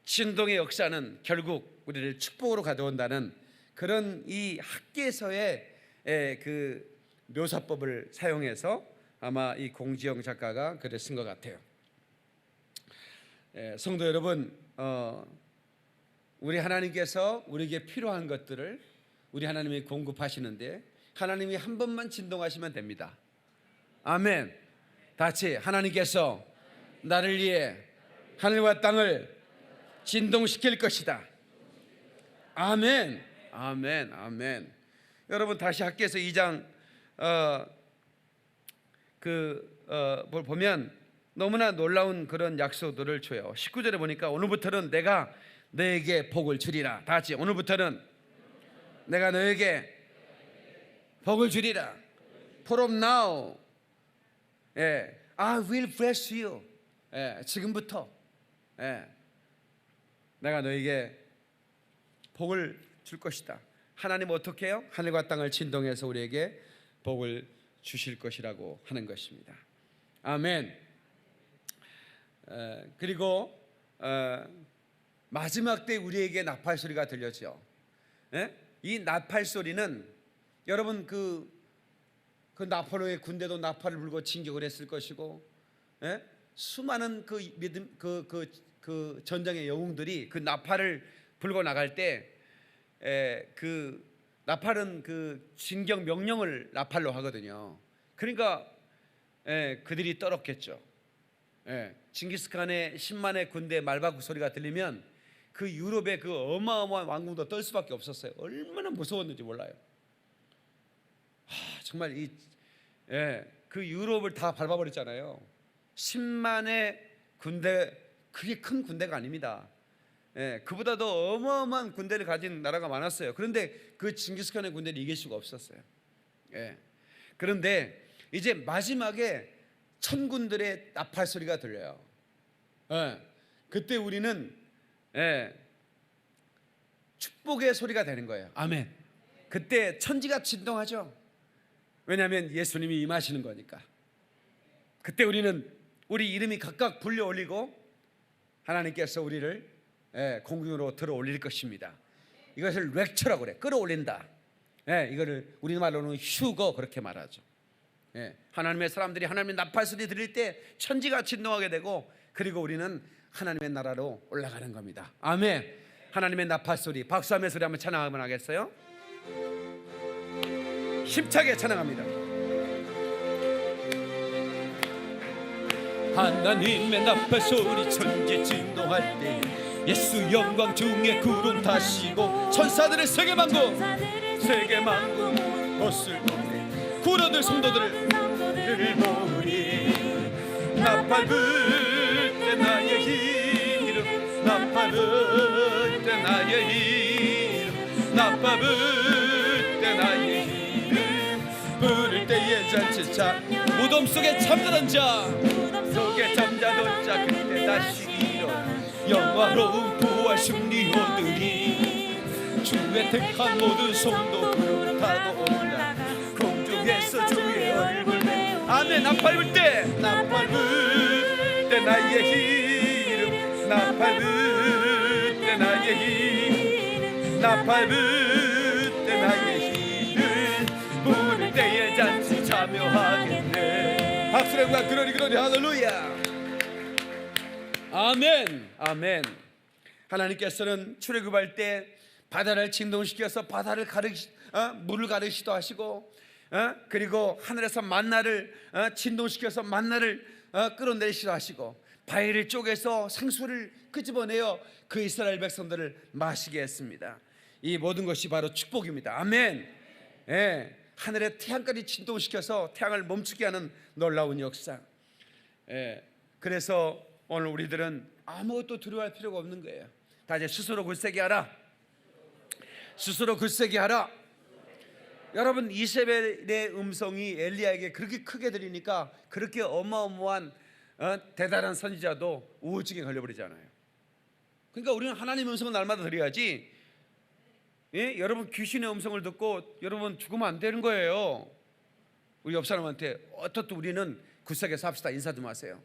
진동의 역사는 결국 우리를 축복으로 가져온다는 그런 이 학계에서의 그 묘사법을 사용해서 아마 이 공지영 작가가 글을 쓴 것 같아요. 성도 여러분, 우리 하나님께서 우리에게 필요한 것들을 우리 하나님이 공급하시는데 하나님이 한 번만 진동하시면 됩니다. 아멘. 다 같이 하나님께서 나를 위해 하늘과 땅을 진동시킬 것이다. 아멘. 아멘. 아멘. 여러분 다시 학개서 2장 뭘 보면 너무나 놀라운 그런 약속들을 줘요. 19절에 보니까 오늘부터는 내가 너에게 복을 주리라. 다 같이 오늘부터는 내가 너에게 복을 주리라. From now, I will bless you. 지금부터 내가 너에게 복을 줄 것이다. 하나님 어떻게 해요? 하늘과 땅을 진동해서 우리에게 복을 주실 것이라고 하는 것입니다. 아멘. 그리고 마지막 때 우리에게 나팔 소리가 들렸죠. 이 나팔 소리는 여러분 그 나폴레옹의 군대도 나팔을 불고 진격을 했을 것이고, 수많은 그 믿음 그 전장의 영웅들이 그 나팔을 불고 나갈 때 그 나팔은 그 진격 명령을 나팔로 하거든요. 그러니까 그들이 떨었겠죠. 징기스칸의 10만의 군대 말바구 소리가 들리면 그 유럽의 그 어마어마한 왕궁도 떨 수밖에 없었어요. 얼마나 무서웠는지 몰라요. 정말 그 유럽을 다 밟아버렸잖아요. 10만의 군대, 그게 큰 군대가 아닙니다. 그보다도 어마어마한 군대를 가진 나라가 많았어요. 그런데 그 징기스칸의 군대를 이길 수가 없었어요. 그런데 이제 마지막에 천군들의 나팔 소리가 들려요. 그때 우리는 축복의 소리가 되는 거예요. 아멘. 그때 천지가 진동하죠. 왜냐하면 예수님이 임하시는 거니까. 그때 우리는 우리 이름이 각각 불려 올리고 하나님께서 우리를 공중으로 들어 올릴 것입니다. 이것을 렉처라고 그래. 끌어올린다. 이거를 우리말로는 휴거 그렇게 말하죠. 하나님의 사람들이 하나님의 나팔 소리 들릴 때 천지가 진동하게 되고, 그리고 우리는 하나님의 나라로 올라가는 겁니다. 아멘. 하나님의 나팔 소리, 박수하며 소리 한번 찬양 한번 하겠어요? 힘차게 찬양합니다. 하나님의 나팔 소리 천지 진동할 때 예수 영광 중에 구름 타시고 천사들의 세계 만국 옷을 입는 구로들 성도들을 모으니 나팔 불 때 나의 이름 나팔 불 때 나의 이름 나팔 불 때 나의 이름 부를 때에 잔치차 무덤 속에 잠자던 자 속에 잠자던 자 그때 다시 일어나 영화로운 부활 승리 오느니 주의 택한 모든 성도 구름 타고 올라 공중에서 주의 얼굴 아멘. 나팔 불 때 나팔 불 때 나의 이름 나팔 불 때 나의 이름 나팔 불 때 나의 이름 부를 때에 잔치 참여하겠네. 박수령과 그러니 할렐루야. 아멘. 아멘. 하나님께서는 출애굽할 때 바다를 진동시켜서 바다를 물을 가르시도 하시고, 그리고 하늘에서 만나를 진동시켜서 만나를 끌어내리시도 하시고, 바위를 쪼개서 생수를 끄집어내어 그 이스라엘 백성들을 마시게 했습니다. 이 모든 것이 바로 축복입니다. 아멘. 하늘의 태양까지 진동시켜서 태양을 멈추게 하는 놀라운 역사. 그래서 오늘 우리들은 아무것도 두려워할 필요가 없는 거예요. 다 이제 스스로 굳세게 하라. 스스로 굳세게 하라. 여러분, 이세벨의 음성이 엘리야에게 그렇게 크게 들리니까 그렇게 어마어마한 대단한 선지자도 우울증에 걸려버리잖아요. 그러니까 우리는 하나님의 음성을 날마다 드려야지. 예? 여러분 귀신의 음성을 듣고 여러분 죽으면 안 되는 거예요. 우리 옆 사람한테 어떻든 우리는 구석에 삽시다 인사 좀 하세요.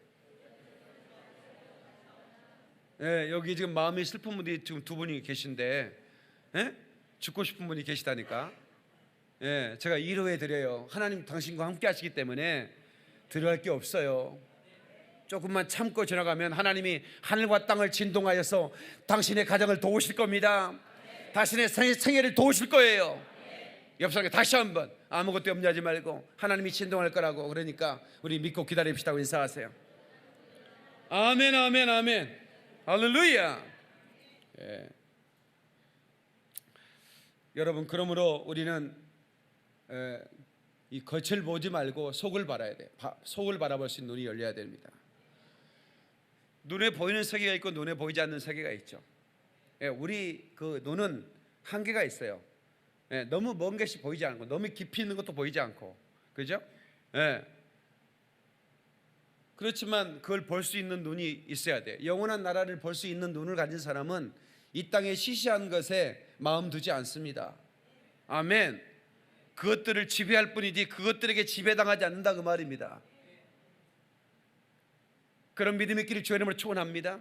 예, 여기 지금 마음이 슬픈 분이 지금 두 분이 계신데, 예? 죽고 싶은 분이 계시다니까. 예, 제가 위로해 드려요. 하나님 당신과 함께 하시기 때문에 두려워할 게 없어요. 조금만 참고 지나가면 하나님이 하늘과 땅을 진동하여서 당신의 가정을 도우실 겁니다. 당신의 생애를 도우실 거예요. 옆 사람에게 다시 한번 아무것도 염려하지 말고 하나님이 진동할 거라고. 그러니까 우리 믿고 기다립시다고 인사하세요. 아멘, 아멘, 아멘. 할렐루야. 예. 여러분, 그러므로 우리는 이 겉을 보지 말고 속을 바라야 돼. 속을 바라볼 수 있는 눈이 열려야 됩니다. 눈에 보이는 세계가 있고 눈에 보이지 않는 세계가 있죠. 예, 우리 그 눈은 한계가 있어요. 예, 너무 먼 것이 보이지 않고 너무 깊이 있는 것도 보이지 않고, 그죠? 예. 그렇지만 그걸 볼 수 있는 눈이 있어야 돼. 영원한 나라를 볼 수 있는 눈을 가진 사람은 이 땅의 시시한 것에 마음 두지 않습니다. 아멘. 그것들을 지배할 뿐이지 그것들에게 지배당하지 않는다 그 말입니다. 그런 믿음의 길을 주의 이름으로 축원합니다.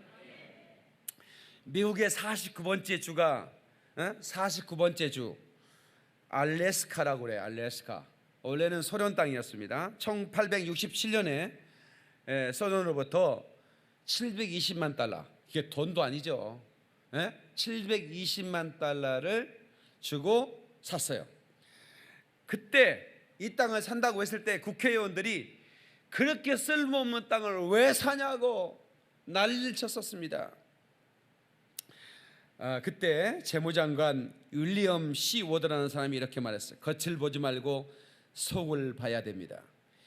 미국의 49번째 주가 49번째 주 알래스카라고 그래요. 알래스카. 원래는 소련 땅이었습니다. 1867년에 소련으로부터 720만 달러, 이게 돈도 아니죠. 720만 달러를 주고 샀어요. 그때 이 땅을 산다고 했을 때 국회의원들이 그렇게 쓸모없는 땅을 왜 사냐고 난리를 쳤었습니다. 그때 재무장관 윌리엄 C. 워드라는 사람이 이렇게 말했어요. 겉을 보지 말고 속을 봐야 됩니다.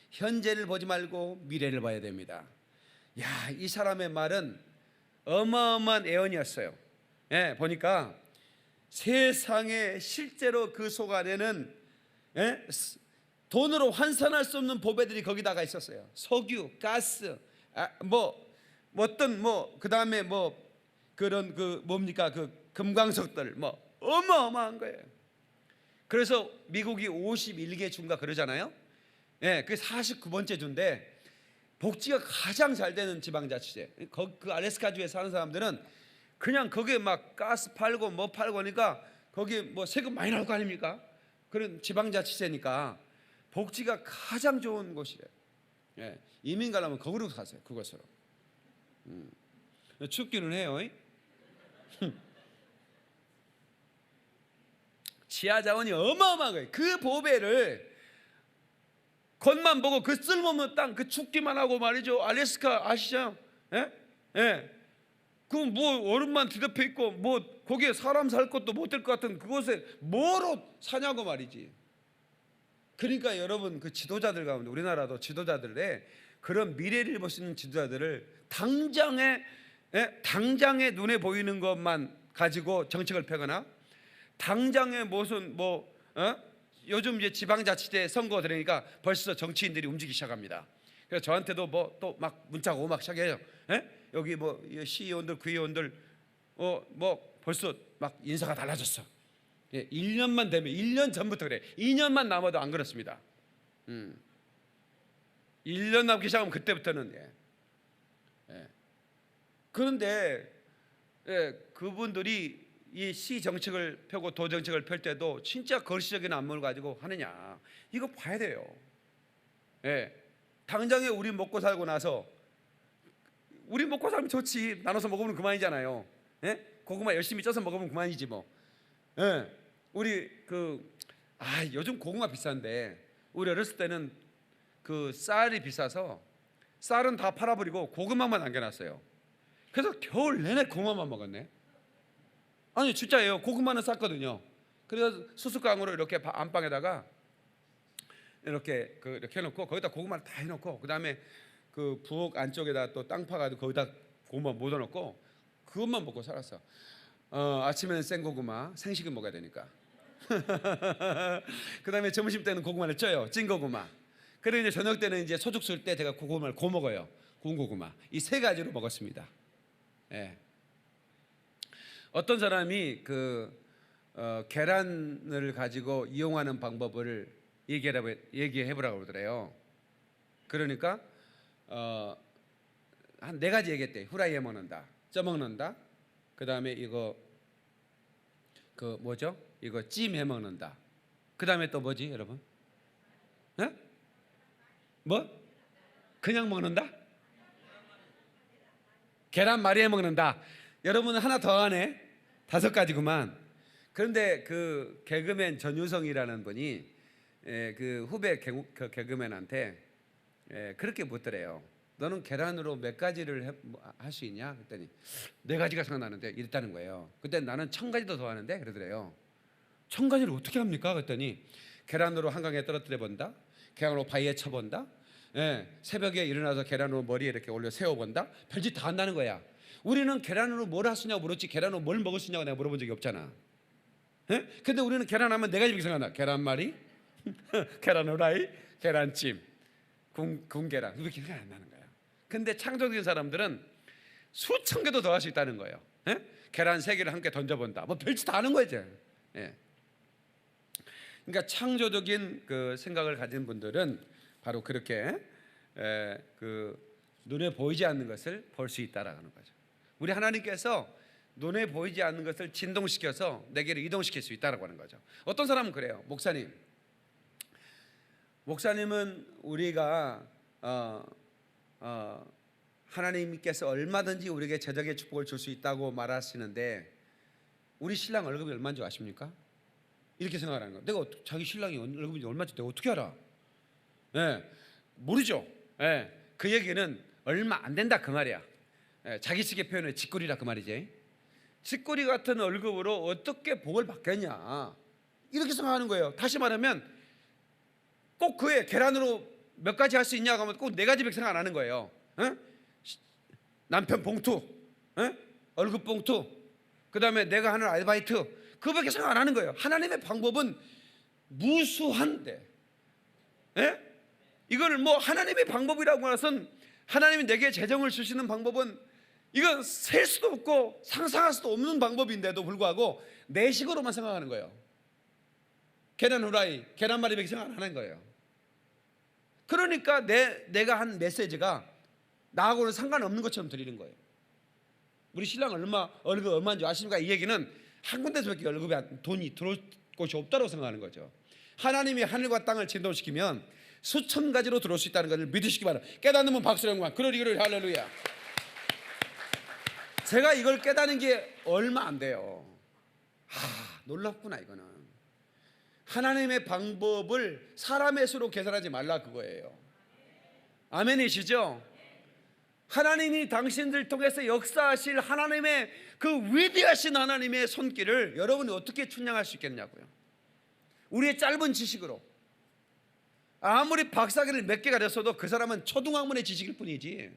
현재를 보지 말고 미래를 봐야 됩니다. 야, 이 사람의 말은 어마어마한 예언이었어요. 예, 보니까 세상에 실제로 그 속 안에는 돈으로 환산할 수 없는 보배들이 거기다가 있었어요. 석유, 가스, 그 다음에 그런 뭡니까 그 금광석들 어마어마한 거예요. 그래서 미국이 51개 주인가 그러잖아요. 예, 그게 49번째 주인데 복지가 가장 잘 되는 지방자치제. 그 알래스카주에 사는 사람들은 그냥 거기에 막 가스 팔고 뭐 팔고 하니까 거기에 뭐 세금 많이 나올 거 아닙니까? 그런 지방자치제니까 복지가 가장 좋은 곳이래요. 예, 이민 가려면 거기로 가세요. 그곳으로. 춥기는 해요. 지하 자원이 어마어마한 거예요. 그 보배를 겉만 보고 그 쓸모없는 땅, 그 죽기만 하고 말이죠. 알래스카 아시죠? 예? 예. 그 뭐 얼음만 뒤덮여 있고 뭐 거기에 사람 살 것도 못 될 것 같은 그곳에 뭐로 사냐고 말이지. 그러니까 여러분 그 지도자들 가운데 우리나라도 지도자들의 그런 미래를 볼 수 있는 지도자들을 당장에 눈에 보이는 것만 가지고 정책을 펴거나 당장에 무슨 요즘 이제 지방자치제 선거 들으니까 벌써 정치인들이 움직이기 시작합니다. 그래서 저한테도 뭐 또 막 문자가 오고 막 시작해요. 여기 뭐 시의원들, 구의원들 벌써 막 인사가 달라졌어. 1년만 되면 1년 전부터 그래. 2년만 남아도 안 그렇습니다. 1년 남기 시작하면 그때부터는 그런데 그분들이 이 시 정책을 펴고 도 정책을 펼 때도 진짜 거시적인 안목을 가지고 하느냐 이거 봐야 돼요. 당장에 우리 먹고 살고 나서 우리 먹고 살면 좋지. 나눠서 먹으면 그만이잖아요. 고구마 열심히 쪄서 먹으면 그만이지 뭐. 우리 요즘 고구마 비싼데 우리 어렸을 때는 그 쌀이 비싸서 쌀은 다 팔아버리고 고구마만 남겨놨어요. 그래서 겨울 내내 고구마만 먹었네. 아니 진짜예요. 고구마는 쌌거든요. 그래서 수수깡으로 이렇게 안방에다가 이렇게 해놓고 거기다 고구마를 다 해놓고 그 다음에 그 부엌 안쪽에다 또 땅 파가지고 거기다 고구마 묻어놓고 그것만 먹고 살았어. 아침에는 생고구마, 생식은 먹어야 되니까. 그 다음에 점심 때는 고구마를 쪄요. 찐 고구마. 그리고 이제 저녁 때는 이제 소죽 쓸 때 제가 고구마를 먹어요. 구운 고구마. 이 세 가지로 먹었습니다. 어떤 사람이 계란을 가지고 이용하는 방법을 얘기해 보라고 그러더래요. 그러니까 한 4가지 얘기했대. 후라이에 먹는다, 쪄먹는다, 그 다음에 이거 뭐죠? 이거 찜해 먹는다. 그 다음에 또 뭐지, 여러분? 에? 뭐? 그냥 먹는다? 계란말이 해 먹는다. 여러분은 하나 더 하네. 5가지구만. 그런데 그 개그맨 전유성이라는 분이 그 후배 개그맨한테 그렇게 묻더래요. 너는 계란으로 몇 가지를 할 수 있냐? 그랬더니 4가지가 생각나는데 이랬다는 거예요. 그때 나는 1000가지도 더 하는데 그러더래요. 1000가지를 어떻게 합니까? 그랬더니 계란으로 한강에 떨어뜨려 본다, 계란으로 바위에 쳐본다, 새벽에 일어나서 계란으로 머리에 이렇게 올려 세워본다. 별짓 다 한다는 거야. 우리는 계란으로 뭘 할 수 있냐고 물었지, 계란으로 뭘 먹을 수 있냐고 내가 물어본 적이 없잖아. 근데 우리는 계란하면 4가지밖에 생각나. 계란말이, 계란 후라이, 계란찜, 군계란. 이렇게 생각 안 나는 거야. 근데 창조적인 사람들은 수천 개도 더 할 수 있다는 거예요. 계란 3개를 함께 던져본다. 뭐 별짓 다 하는 거죠. 그러니까 창조적인 그 생각을 가진 분들은 바로 그렇게 그 눈에 보이지 않는 것을 볼 수 있다라는 거죠. 우리 하나님께서 눈에 보이지 않는 것을 진동시켜서 내게를 이동시킬 수 있다라고 하는 거죠. 어떤 사람은 그래요. 목사님은 우리가 하나님께서 얼마든지 우리에게 제적의 축복을 줄 수 있다고 말하시는데 우리 신랑 월급이 얼마인 줄 아십니까? 이렇게 생각하는 거예요. 내가 자기 신랑이 월급이 얼마인지 내가 어떻게 알아? 모르죠. 그 얘기는 얼마 안 된다 그 말이야. 자기식의 표현은 쥐꼬리라 그 말이지. 쥐꼬리 같은 월급으로 어떻게 복을 받겠냐 이렇게 생각하는 거예요. 다시 말하면 꼭 그의 계란으로 몇 가지 할 수 있냐 하면 꼭 4가지밖에 생각 안 하는 거예요. 남편 봉투, 월급 봉투, 그 다음에 내가 하는 아르바이트, 그거밖에 생각 안 하는 거예요. 하나님의 방법은 무수한데, 이거를 뭐 하나님의 방법이라고 해서는 하나님이 내게 재정을 주시는 방법은 이거 셀 수도 없고 상상할 수도 없는 방법인데도 불구하고 내 식으로만 생각하는 거예요. 계란 후라이, 계란말이밖에 생각 안 하는 거예요. 그러니까 내가 한 메시지가 나하고는 상관없는 것처럼 들리는 거예요. 우리 신랑 월급 얼마인지 아십니까? 이 얘기는 한 군데서밖에 돈이 들어올 곳이 없다고 생각하는 거죠. 하나님이 하늘과 땅을 진동시키면 수천 가지로 들어올 수 있다는 것을 믿으시기 바랍니다. 깨닫는 분 박수로 영광. 그러리 할렐루야. 제가 이걸 깨닫는 게 얼마 안 돼요. 놀랍구나. 이거는 하나님의 방법을 사람의 수로 계산하지 말라 그거예요. 아멘이시죠? 하나님이 당신들 통해서 역사하실 하나님의 그 위대하신 하나님의 손길을 여러분이 어떻게 충량할 수 있겠냐고요. 우리의 짧은 지식으로 아무리 박사학위를 몇 개 가졌어도 그 사람은 초등학문의 지식일 뿐이지.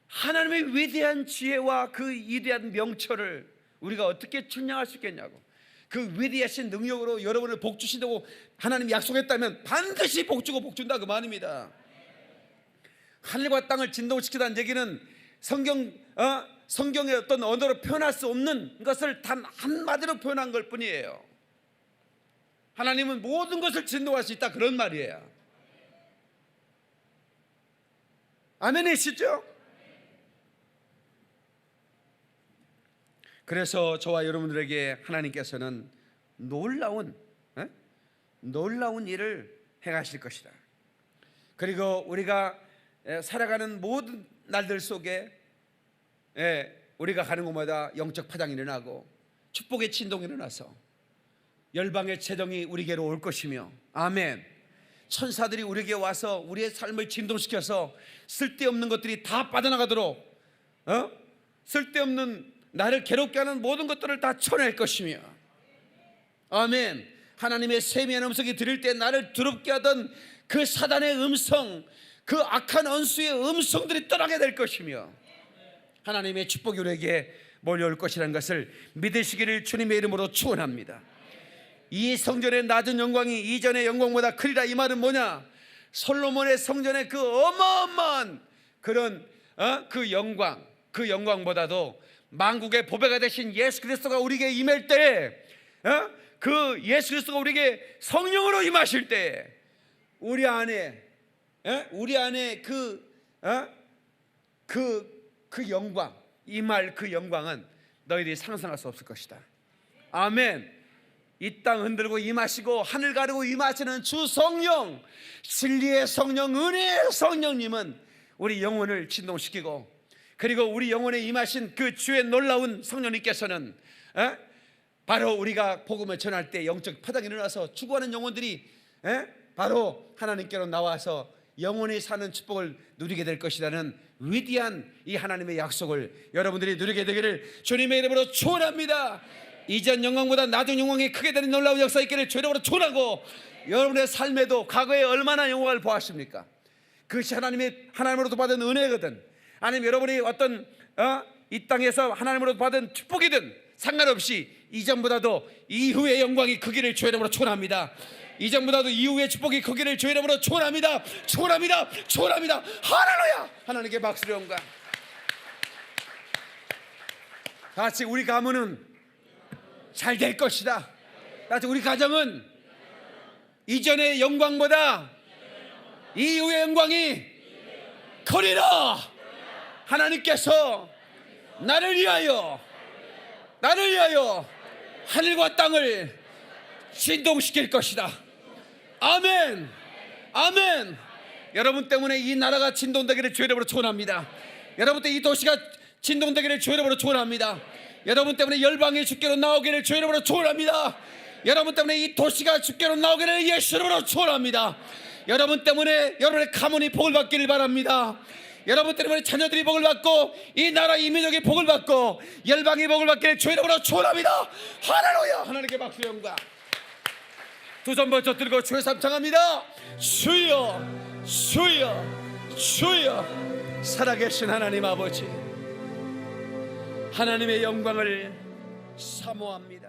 하나님의 위대한 지혜와 그 위대한 명철을 우리가 어떻게 충량할 수 있겠냐고. 그 위대하신 능력으로 여러분을 복 주신다고 하나님이 약속했다면 반드시 복 주고 복 준다 그 말입니다. 하늘과 땅을 진동시키다는 얘기는 성경의 어떤 언어로 표현할 수 없는 것을 단 한마디로 표현한 것 뿐이에요. 하나님은 모든 것을 진동할 수 있다 그런 말이에요. 아멘이시죠? 그래서 저와 여러분들에게 하나님께서는 놀라운 일을 행하실 것이다. 그리고 우리가 살아가는 모든 날들 속에 우리가 가는 곳마다 영적 파장이 일어나고 축복의 진동이 일어나서 열방의 재정이 우리에게로 올 것이며, 아멘. 천사들이 우리에게 와서 우리의 삶을 진동시켜서 쓸데없는 것들이 다 빠져나가도록 쓸데없는 나를 괴롭게 하는 모든 것들을 다 쳐낼 것이며, 아멘. 하나님의 세미한 음성이 들릴 때 나를 두렵게 하던 그 사단의 음성, 그 악한 원수의 음성들이 떠나게 될 것이며, 하나님의 축복이 우리에게 몰려올 것이라는 것을 믿으시기를 주님의 이름으로 축원합니다. 이 성전의 낮은 영광이 이전의 영광보다 크리라. 이 말은 뭐냐? 솔로몬의 성전의 그 어마어마한 그런 그 영광보다도 만국의 보배가 되신 예수 그리스도가 우리에게 임할 때, 그 예수 그리스도가 우리에게 성령으로 임하실 때 우리 안에 그 영광, 임할 그 영광은 너희들이 상상할 수 없을 것이다. 아멘. 이 땅 흔들고 임하시고 하늘 가르고 임하시는 주 성령, 진리의 성령, 은혜의 성령님은 우리 영혼을 진동시키고, 그리고 우리 영혼에 임하신 그 주의 놀라운 성령님께서는 바로 우리가 복음을 전할 때 영적 파장이 일어나서 죽어가는 영혼들이 바로 하나님께로 나와서 영원히 사는 축복을 누리게 될 것이라는 위대한 이 하나님의 약속을 여러분들이 누리게 되기를 주님의 이름으로 축원합니다. 이전 영광보다 나중 영광이 크게 되는 놀라운 역사 있기를 주 이름으로 축원하고, 여러분의 삶에도 과거에 얼마나 영광을 보았습니까? 그것이 하나님으로부터 받은 은혜거든, 아니면 여러분이 어떤 이 땅에서 하나님으로부터 받은 축복이든 상관없이 이전보다도 이후의 영광이 크기를 주 이름으로 축원합니다. 이전보다도 이후의 축복이 크기를 주 이름으로 축원합니다. 축원합니다. 축원합니다. 할렐루야. 하나님께 박수를 영광. 같이 우리 가문은 잘 될 것이다. 같이 우리 가정은 이전의 영광보다 이후의 영광이 크리라. 하나님께서 나를 위하여 하늘과 땅을 진동시킬 것이다. 아멘. 아멘. 여러분 때문에 이 나라가 진동되기를 주의 이름으로 축원합니다. 여러분 때문에 이 도시가 진동되기를 주의 이름으로 축원합니다. 여러분 때문에 열방이 주께로 나오기를 주의 이름으로 축원합니다. 여러분 때문에 이 도시가 주께로 나오기를 예수 이름으로 축원합니다. 여러분 때문에 여러분의 가문이 복을 받기를 바랍니다. 여러분 때문에 자녀들이 복을 받고 이 나라 이 민족이 복을 받고 열방이 복을 받기를 주의 이름으로 축원합니다. 할렐루야. 하나님께 박수 영광. 두 손 번쩍 들고 주의 삼창합니다. 주여 주여 주여. 살아계신 하나님 아버지, 하나님의 영광을 사모합니다.